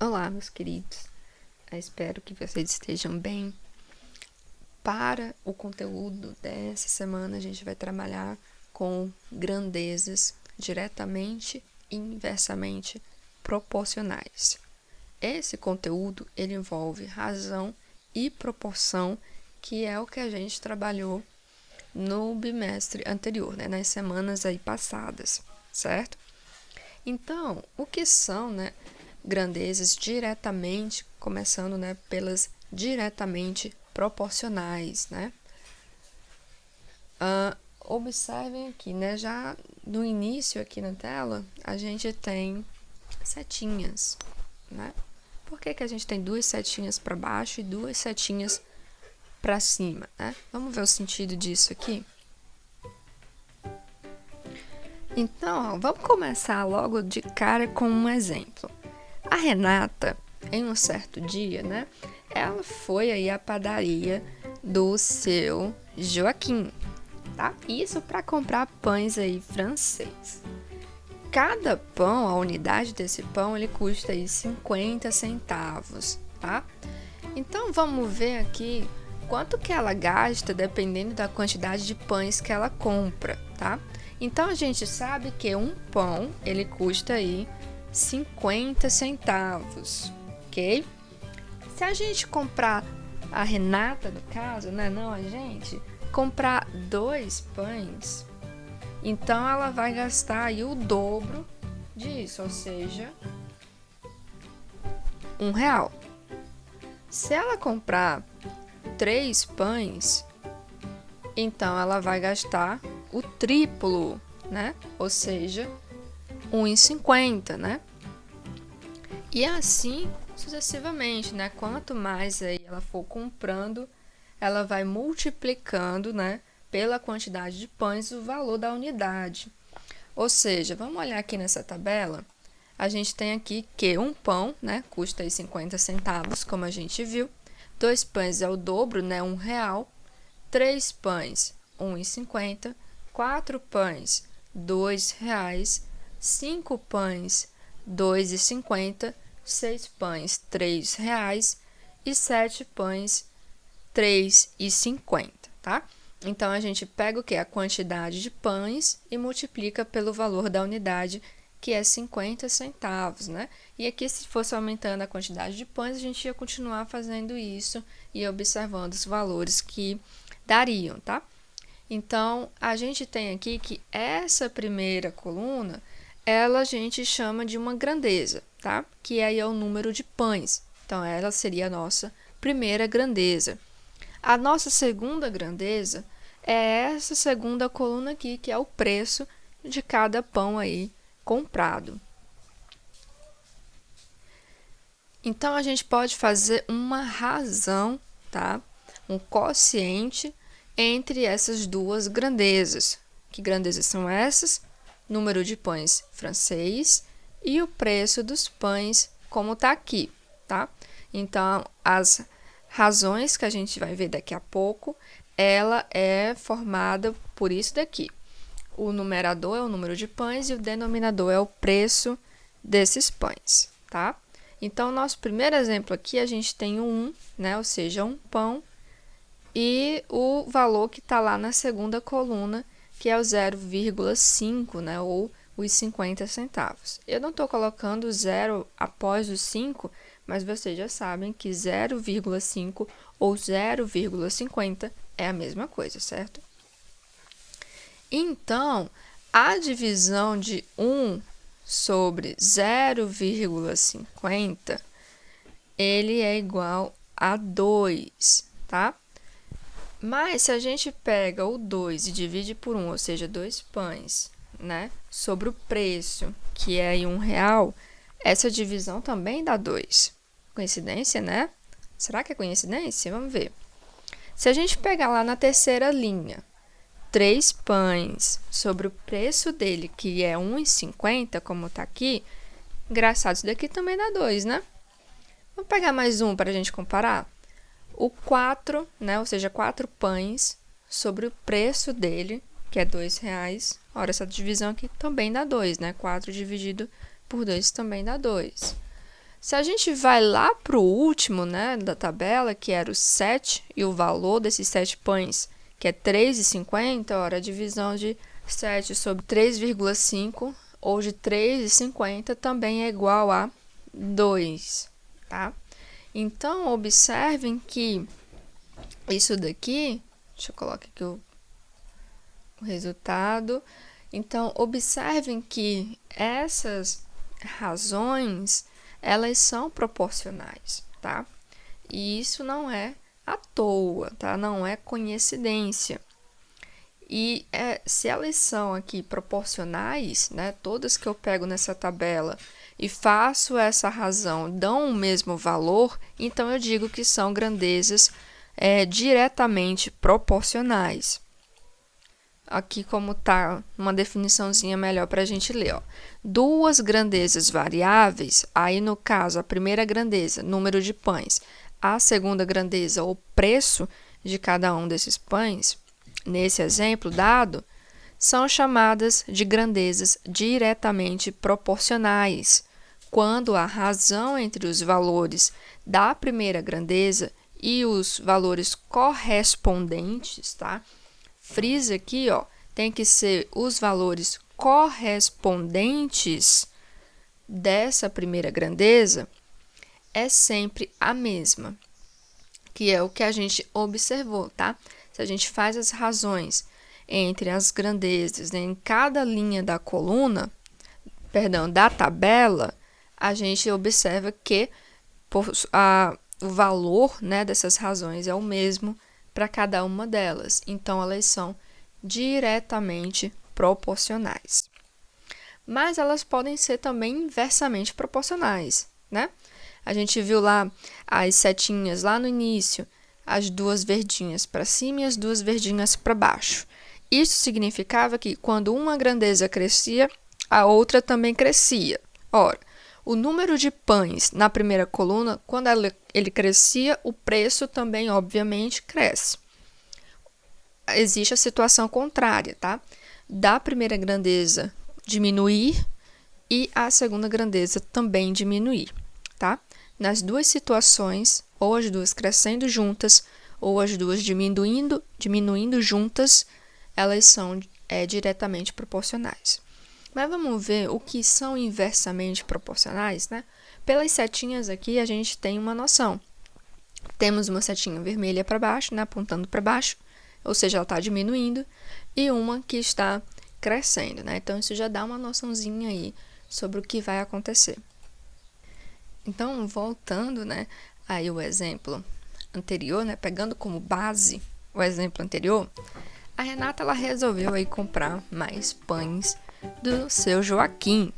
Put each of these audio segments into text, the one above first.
Olá, meus queridos. Espero que vocês estejam bem. Para o conteúdo dessa semana, a gente vai trabalhar com grandezas diretamente e inversamente proporcionais. Esse conteúdo ele envolve razão e proporção, que é o que a gente trabalhou no bimestre anterior, nas semanas aí passadas, certo? Então, o que são, grandezas diretamente, começando, pelas diretamente proporcionais, observem aqui, já no início aqui na tela, a gente tem setinhas, Por que a gente tem duas setinhas para baixo e duas setinhas para cima, Vamos ver o sentido disso aqui? Então, vamos começar logo de cara com um exemplo. A Renata, em um certo dia, ela foi aí à padaria do seu Joaquim, tá? Isso para comprar pães aí francês. Cada pão, a unidade desse pão, ele custa aí 50 centavos, tá? Então, vamos ver aqui quanto que ela gasta dependendo da quantidade de pães que ela compra, tá? Então, a gente sabe que um pão, ele custa aí 50 centavos, ok? Se a gente comprar a Renata, no caso, não a gente, comprar 2 pães, então ela vai gastar aí o dobro disso, ou seja, R$1. Se ela comprar 3 pães, então ela vai gastar o triplo, Ou seja, R$1,50, E assim sucessivamente, Quanto mais aí ela for comprando, ela vai multiplicando, pela quantidade de pães o valor da unidade. Ou seja, vamos olhar aqui nessa tabela, a gente tem aqui que um pão, custa aí 50 centavos, como a gente viu. 2 pães é o dobro, R$1. 3 pães, R$1,50. 4 pães, R$2. 5 pães, R$2,50. 6 pães, R$3. E 7 pães, R$3,50, tá? Então, a gente pega o que? A quantidade de pães e multiplica pelo valor da unidade, que é 50 centavos, E aqui, se fosse aumentando a quantidade de pães, a gente ia continuar fazendo isso e observando os valores que dariam, tá? Então, a gente tem aqui que essa primeira coluna, ela a gente chama de uma grandeza, tá? Que aí é o número de pães. Então, ela seria a nossa primeira grandeza. A nossa segunda grandeza é essa segunda coluna aqui, que é o preço de cada pão aí comprado. Então, a gente pode fazer uma razão, tá? Um quociente entre essas duas grandezas. Que grandezas são essas? Número de pães francês e o preço dos pães, como está aqui, tá? Então, as razões que a gente vai ver daqui a pouco, ela é formada por isso daqui. O numerador é o número de pães e o denominador é o preço desses pães, tá? Então, nosso primeiro exemplo aqui, a gente tem um, ou seja, um pão, e o valor que está lá na segunda coluna, que é o 0,5, ou os 50 centavos. Eu não estou colocando o 0 após o 5, mas vocês já sabem que 0,5 ou 0,50 é a mesma coisa, certo? Então, a divisão de 1 sobre 0,50, ele é igual a 2, tá? Mas, se a gente pega o 2 e divide por 1, ou seja, 2 pães, sobre o preço, que é R$1, essa divisão também dá 2. Coincidência, Será que é coincidência? Vamos ver. Se a gente pegar lá na terceira linha, 3 pães sobre o preço dele, que é R$1,50, como está aqui, engraçado, isso daqui também dá 2, Vamos pegar mais um para a gente comparar? O 4, ou seja, 4 pães sobre o preço dele, que é R$2. Ora, essa divisão aqui também dá 2, 4 dividido por 2 também dá 2. Se a gente vai lá para o último, né, da tabela, que era o 7, e o valor desses 7 pães, que é 3,50, ora, a divisão de 7 sobre 3,5, ou de 3,50, também é igual a 2, tá? Então, observem que isso daqui, deixa eu colocar aqui o resultado. Então, observem que essas razões, elas são proporcionais, tá? E isso não é à toa, tá? Não é coincidência. E se elas são aqui proporcionais, né? Todas que eu pego nessa tabela e faço essa razão dão o mesmo valor, então eu digo que são grandezas diretamente proporcionais. Aqui como tá uma definiçãozinha melhor para a gente ler, ó. Duas grandezas variáveis, aí no caso a primeira grandeza, número de pães, a segunda grandeza, o preço de cada um desses pães, nesse exemplo dado, são chamadas de grandezas diretamente proporcionais, quando a razão entre os valores da primeira grandeza e os valores correspondentes, tá? Frisa aqui, ó, tem que ser os valores correspondentes dessa primeira grandeza é sempre a mesma, que é o que a gente observou, tá? Se a gente faz as razões entre as grandezas, né, em cada linha da coluna, da tabela, a gente observa que o valor, né, dessas razões é o mesmo para cada uma delas. Então, elas são diretamente proporcionais. Mas elas podem ser também inversamente proporcionais, né? A gente viu lá as setinhas lá no início, as duas verdinhas para cima e as duas verdinhas para baixo. Isso significava que quando uma grandeza crescia, a outra também crescia. Ora, o número de pães na primeira coluna, quando ele crescia, o preço também, obviamente, cresce. Existe a situação contrária, tá? Da primeira grandeza diminuir e a segunda grandeza também diminuir, tá? Nas duas situações, ou as duas crescendo juntas, ou as duas diminuindo juntas, elas são diretamente proporcionais. Mas vamos ver o que são inversamente proporcionais, né? Pelas setinhas aqui, a gente tem uma noção. Temos uma setinha vermelha para baixo, né? Apontando para baixo, ou seja, ela está diminuindo, e uma que está crescendo, né? Então, isso já dá uma noçãozinha aí sobre o que vai acontecer. Então, voltando, né, aí o exemplo anterior, né, pegando como base o exemplo anterior, a Renata ela resolveu aí comprar mais pães do seu Joaquim,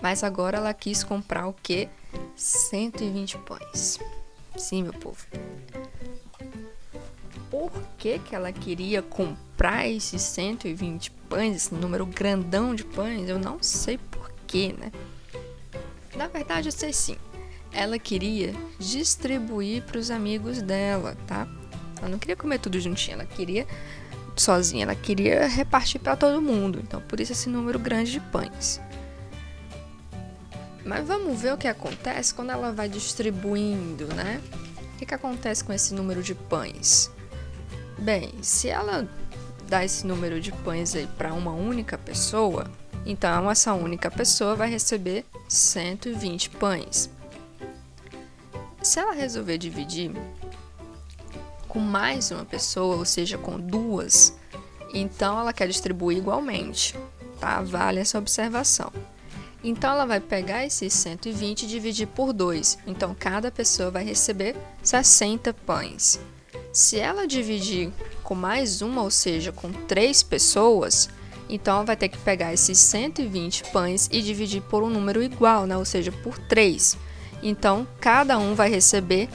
mas agora ela quis comprar o quê? 120 pães. Sim, meu povo. Por que ela queria comprar esses 120 pães, esse número grandão de pães? Eu não sei por quê, né? Na verdade, eu sei sim. Ela queria distribuir para os amigos dela, tá? Ela não queria comer tudo juntinho, ela queria sozinha, ela queria repartir para todo mundo. Então, por isso esse número grande de pães. Mas vamos ver o que acontece quando ela vai distribuindo, né? O que acontece com esse número de pães? Bem, se ela dá esse número de pães aí para uma única pessoa, então essa única pessoa vai receber 120 pães. Se ela resolver dividir com mais uma pessoa, ou seja, com duas, então ela quer distribuir igualmente, tá? Vale essa observação. Então, ela vai pegar esses 120 e dividir por 2. Então, cada pessoa vai receber 60 pães. Se ela dividir com mais uma, ou seja, com 3 pessoas, então ela vai ter que pegar esses 120 pães e dividir por um número igual, né? Ou seja, por 3. Então, cada um vai receber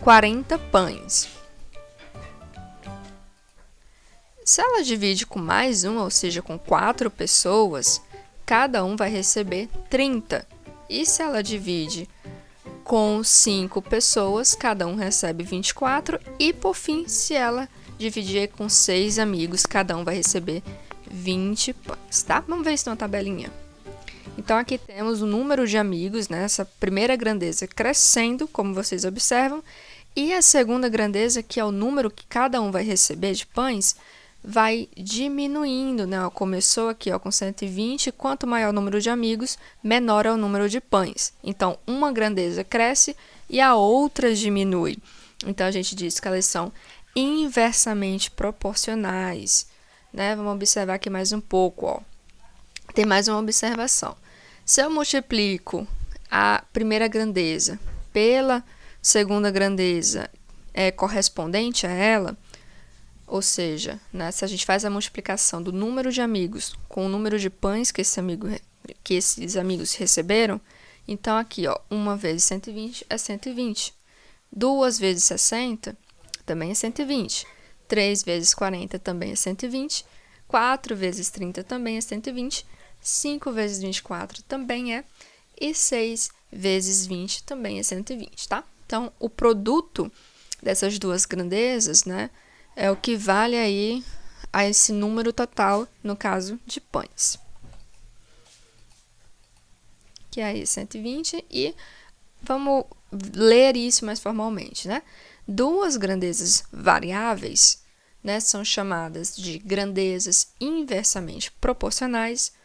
40 pães. Se ela divide com mais uma, ou seja, com 4 pessoas, cada um vai receber 30. E se ela divide com 5 pessoas, cada um recebe 24. E, por fim, se ela dividir com 6 amigos, cada um vai receber 20 pães, tá? Vamos ver isso na tabelinha. Então, aqui temos o número de amigos, né? Essa primeira grandeza crescendo, como vocês observam, e a segunda grandeza, que é o número que cada um vai receber de pães, vai diminuindo, né? Começou aqui com 120, quanto maior o número de amigos, menor é o número de pães. Então, uma grandeza cresce e a outra diminui. Então, a gente diz que elas são inversamente proporcionais, né? Vamos observar aqui mais um pouco, ó. Tem mais uma observação. Se eu multiplico a primeira grandeza pela segunda grandeza correspondente a ela, ou seja, né, se a gente faz a multiplicação do número de amigos com o número de pães que esses amigos receberam, então aqui, ó, 1 vezes 120 é 120. 2 vezes 60 também é 120. 3 vezes 40 também é 120. 4 vezes 30 também é 120. 5 vezes 24 também é. E 6 vezes 20 também é 120, tá? Então, o produto dessas duas grandezas, né, é o que vale aí a esse número total, no caso de pães. Que é aí 120, e vamos ler isso mais formalmente, né? Duas grandezas variáveis, né, são chamadas de grandezas inversamente proporcionais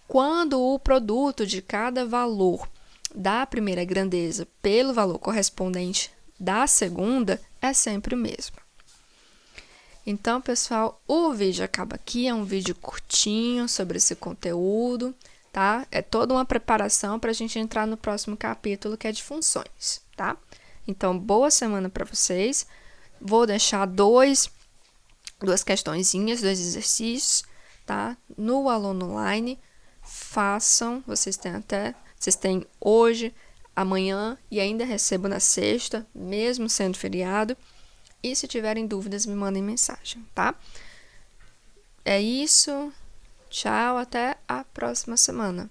quando o produto de cada valor da primeira grandeza pelo valor correspondente da segunda é sempre o mesmo. Então, pessoal, o vídeo acaba aqui, é um vídeo curtinho sobre esse conteúdo, tá? É toda uma preparação para a gente entrar no próximo capítulo, que é de funções, tá? Então, boa semana para vocês. Vou deixar duas questõezinhas, 2 exercícios, tá? No Aluno Online, façam, vocês têm hoje, amanhã e ainda recebo na sexta, mesmo sendo feriado. E se tiverem dúvidas, me mandem mensagem, tá? É isso. Tchau, até a próxima semana.